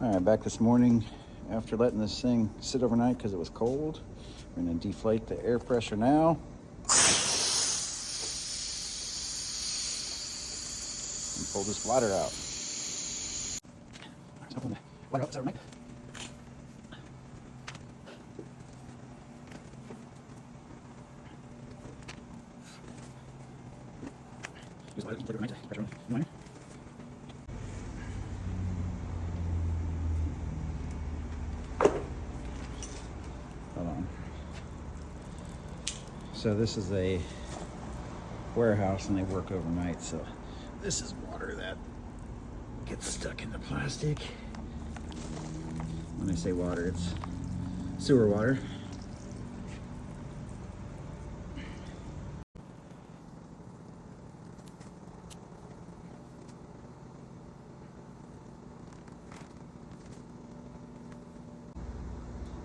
All right, back this morning after letting this thing sit overnight because it was cold. We're gonna deflate the air pressure now. And pull this bladder out. So pulling the bladder out this overnight. Use the bladder to deflate overnight, pressure on the liner. Hold on. So this is a warehouse and they work overnight, so this is water that gets stuck in the plastic. When I say water, it's sewer water.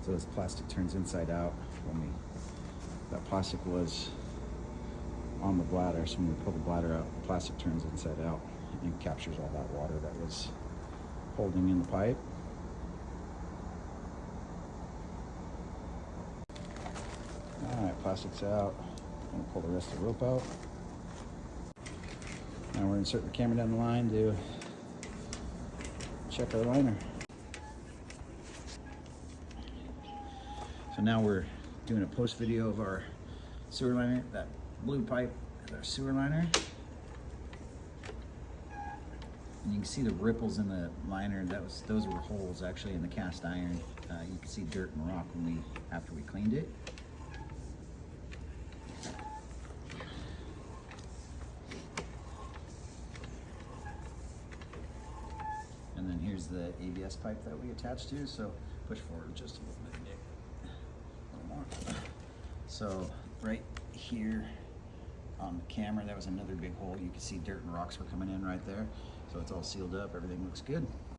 So this plastic turns inside out when that plastic was on the bladder. So when we pull the bladder out, the plastic turns inside out and captures all that water that was holding in the pipe. All right, plastic's out. I'm gonna pull the rest of the rope out. Now we're inserting the camera down the line to check our liner. So now we're doing a post video of our sewer liner. That blue pipe is our sewer liner. And you can see the ripples in the liner. Those were holes actually in the cast iron. You can see dirt and rock after we cleaned it. And then here's the ABS pipe that we attached to. So push forward just a little bit, Nick. So right here on the camera, that was another big hole. You can see dirt and rocks were coming in right there. So it's all sealed up, everything looks good.